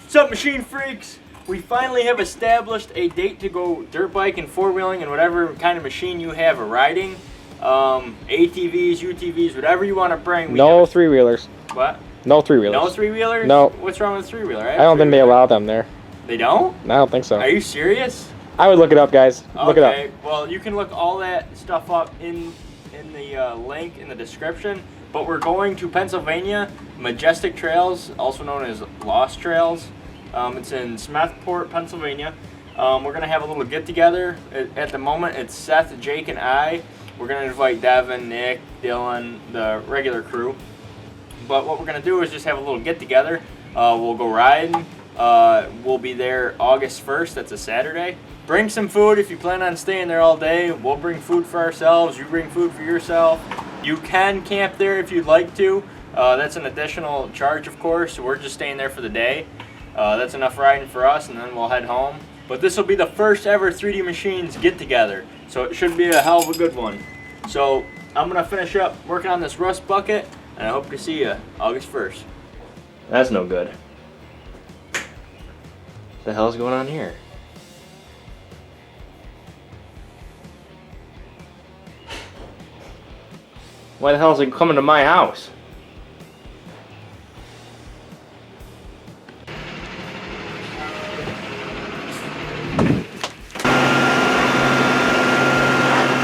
What's up, machine freaks? We finally have established a date to go dirt biking, four-wheeling, and whatever kind of machine you have riding. ATVs, UTVs, whatever you want to bring. No three-wheelers. What? No three-wheelers. No three-wheelers? No. What's wrong with three-wheeler? I don't think they allow them there. They don't? I don't think so. Are you serious? I would look it up, guys. Look it up. Okay, well, you can look all that stuff up in the link in the description. But we're going to Pennsylvania, Majestic Trails, also known as Lost Trails. It's in Smethport, Pennsylvania. We're going to have a little get-together. At the moment, it's Seth, Jake, and I. We're going to invite Devin, Nick, Dylan, the regular crew. But what we're going to do is just have a little get-together. We'll go riding. We'll be there August 1st. That's a Saturday. Bring some food if you plan on staying there all day. We'll bring food for ourselves. You bring food for yourself. You can camp there if you'd like to. That's an additional charge, of course. We're just staying there for the day. That's enough riding for us, and then we'll head home. But this will be the first ever 3D Machines get-together, so it should be a hell of a good one. So I'm going to finish up working on this rust bucket, and I hope to see you August 1st. That's no good. What the hell's going on here? Why the hell is it coming to my house?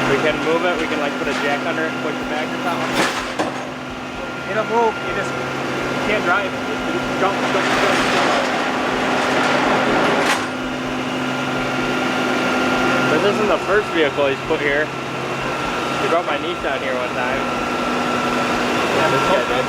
We can move it, we can like put a jack under it and push it back or something. It'll move, you just can't drive it. You jump. This isn't the first vehicle he's put here. He brought my niece out here one time. Yeah, this guy did.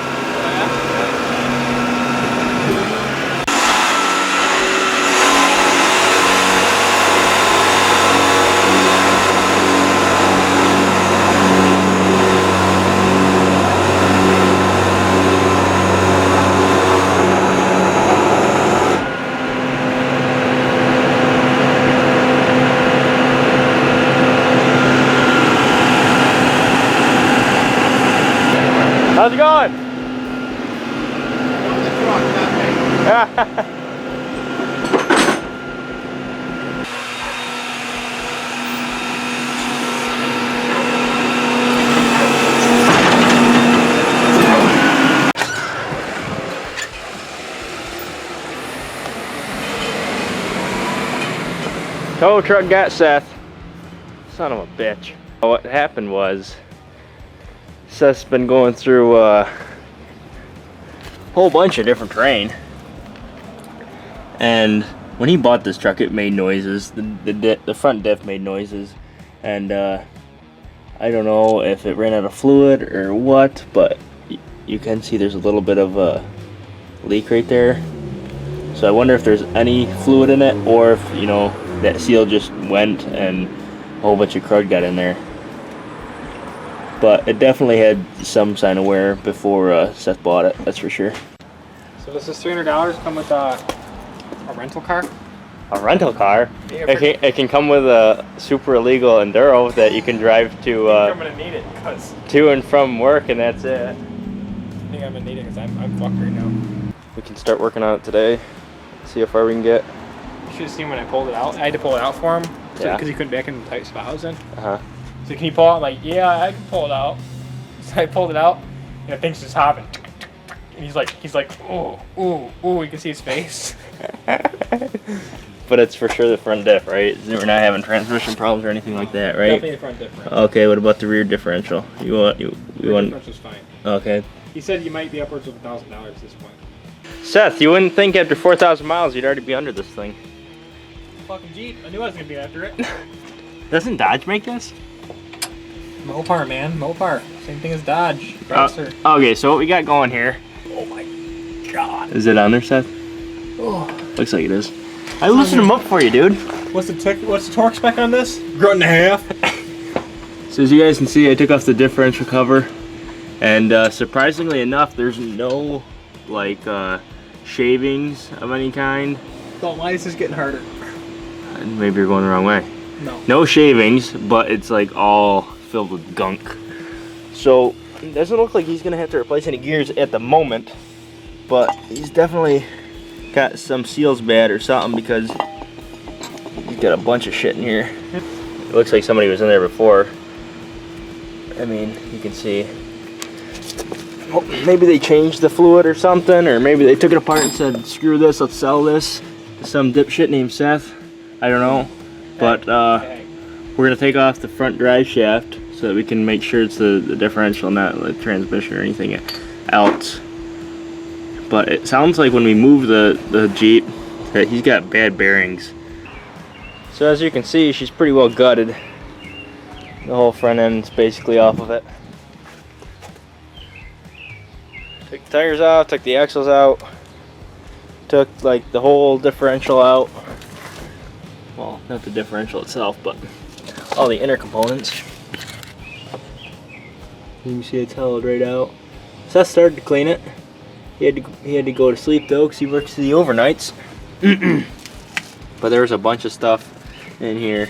How's it going? Tow truck got Seth. Son of a bitch. What happened was Seth's been going through a whole bunch of different terrain, and when he bought this truck, it made noises. The front diff made noises, and I don't know if it ran out of fluid or what, but you can see there's a little bit of a leak right there. So I wonder if there's any fluid in it, or if, you know, that seal just went and a whole bunch of crud got in there. But it definitely had some sign of wear before Seth bought it, that's for sure. So does this $300 come with a rental car? A rental car? Yeah, it can come with a super illegal Enduro that you can drive to I'm gonna need it to and from work, and that's it. I think I'm gonna need it because I'm fucked right now. We can start working on it today, see how far we can get. You should have seen when I pulled it out. I had to pull it out for him Yeah. because he couldn't back in the tight spot I was in. Uh-huh. So can you pull it out? I'm like, yeah, I can pull it out. So I pulled it out, and the thing's just hopping. And he's like, ooh, you can see his face. But it's for sure the front diff, right? We're not having transmission problems or anything like that, right? Definitely the front differential. Okay, what about the rear differential? You want? Differential's fine. Okay. He said you might be upwards of $1,000 at this point. Seth, you wouldn't think after 4,000 miles you'd already be under this thing. Fucking Jeep. I knew I was gonna be after it. Doesn't Dodge make this? Mopar, man. Mopar. Same thing as Dodge. Faster. Okay, so what we got going here. Oh my god. Is it on there, Seth? Oh. Looks like it is. I loosened them up for you, dude. What's the torque spec on this? Grunt and a half. So as you guys can see, I took off the differential cover, and surprisingly enough, there's no like shavings of any kind. Don't lie, this is getting harder. Maybe you're going the wrong way. No. No shavings, but it's like all filled with gunk. So it doesn't look like he's gonna have to replace any gears at the moment, but he's definitely got some seals bad or something because he's got a bunch of shit in here. It looks like somebody was in there before. I mean, you can see. Well, maybe they changed the fluid or something, or maybe they took it apart and said, screw this, let's sell this to some dipshit named Seth. I don't know. But we're gonna take off the front drive shaft so that we can make sure it's the differential, not the transmission or anything else. But it sounds like when we move the Jeep that he's got bad bearings. So as you can see, she's pretty well gutted. The whole front end's basically off of it. Took the tires out, took the axles out, took like the whole differential out. Well, not the differential itself, but all the inner components. You can see it's hollowed right out. Seth started to clean it. He had to go to sleep though, because he works the overnights. But there was a bunch of stuff in here.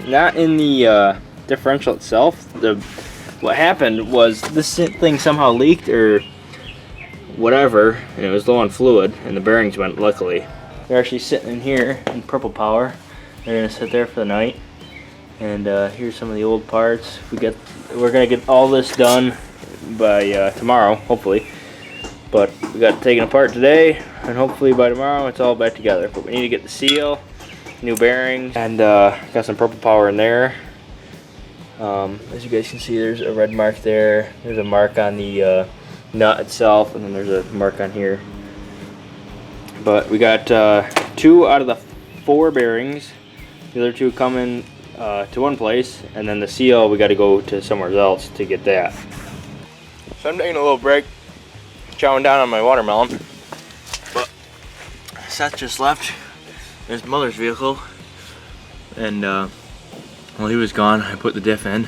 Not in the differential itself. What happened was this thing somehow leaked or whatever, and it was low on fluid, and the bearings went. Luckily, they're actually sitting in here in Purple Power. They're gonna sit there for the night. And here's some of the old parts. We're gonna get all this done by tomorrow, hopefully. But we got to take it apart today, and hopefully by tomorrow it's all back together. But we need to get the seal, new bearings, and got some Purple Power in there. As you guys can see, there's a red mark there. There's a mark on the nut itself, and then there's a mark on here. But we got 2 out of the 4 bearings. The other 2 coming to one place, and then the seal we got to go to somewhere else to get that. So I'm taking a little break, chowing down on my watermelon. But Seth just left his mother's vehicle, and while he was gone, I put the diff in.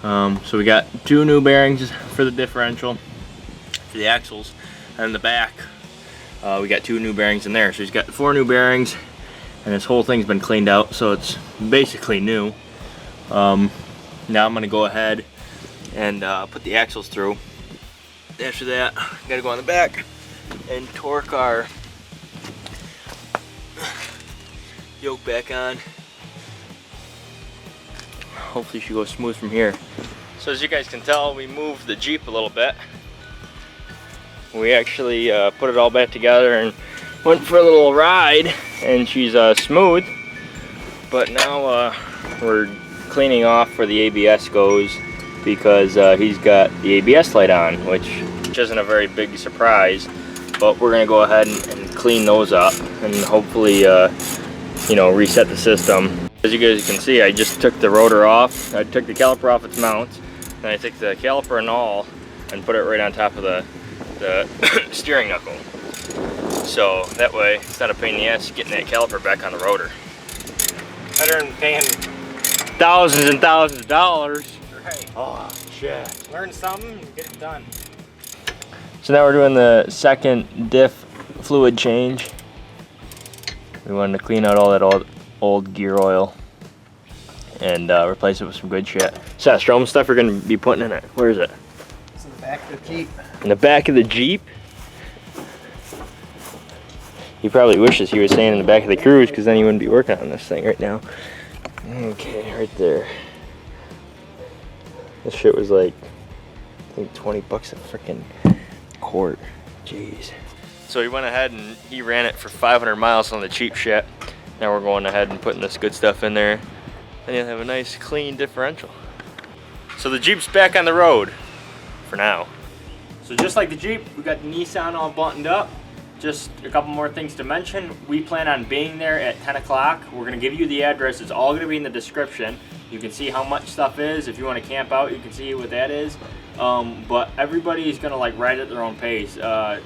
So we got 2 new bearings for the differential, for the axles, and in the back we got 2 new bearings in there. So he's got 4 new bearings, and this whole thing's been cleaned out, so it's basically new. Now I'm gonna go ahead and put the axles through. After that, gotta go on the back and torque our yoke back on. Hopefully she goes smooth from here. So as you guys can tell, we moved the Jeep a little bit. We actually put it all back together and went for a little ride, and she's smooth. But now we're cleaning off where the ABS goes, because he's got the ABS light on, which isn't a very big surprise. But we're gonna go ahead and clean those up, and hopefully you know, reset the system. As you guys can see, I just took the rotor off. I took the caliper off its mount, and I took the caliper and all and put it right on top of the steering knuckle. So that way it's not a pain in the ass getting that caliper back on the rotor. Better than paying thousands and thousands of dollars. Right. Oh shit. Learn something and get it done. So now we're doing the second diff fluid change. We wanted to clean out all that old gear oil and replace it with some good shit. Seth, show them stuff we're going to be putting in it. Where is it? It's in the back of the Jeep. In the back of the Jeep? He probably wishes he was staying in the back of the Cruise, because then he wouldn't be working on this thing right now. Okay, right there. This shit was like, I think 20 bucks a freaking quart. Jeez. So he went ahead and he ran it for 500 miles on the cheap shit. Now we're going ahead and putting this good stuff in there. And you'll have a nice clean differential. So the Jeep's back on the road for now. So just like the Jeep, we got the Nissan all buttoned up. Just a couple more things to mention. We plan on being there at 10 o'clock. We're gonna give you the address. It's all gonna be in the description. You can see how much stuff is. If you wanna camp out, you can see what that is. But everybody's gonna like ride at their own pace.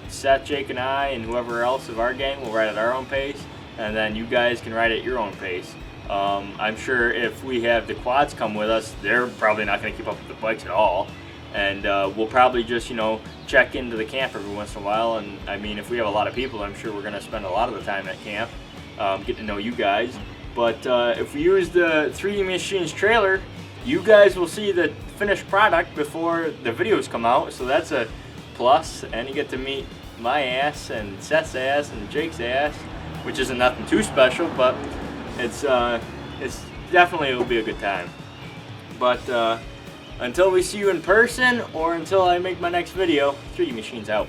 Seth, Jake, and I, and whoever else of our gang will ride at our own pace. And then you guys can ride at your own pace. I'm sure if we have the quads come with us, they're probably not gonna keep up with the bikes at all. And we'll probably just, you know, check into the camp every once in a while. And I mean, if we have a lot of people, I'm sure we're gonna spend a lot of the time at camp, get to know you guys. But if we use the 3D Machines trailer, you guys will see the finished product before the videos come out. So that's a plus, and you get to meet my ass and Seth's ass and Jake's ass, which isn't nothing too special, but it's definitely, it will be a good time. But until we see you in person or until I make my next video, 3D Machines out.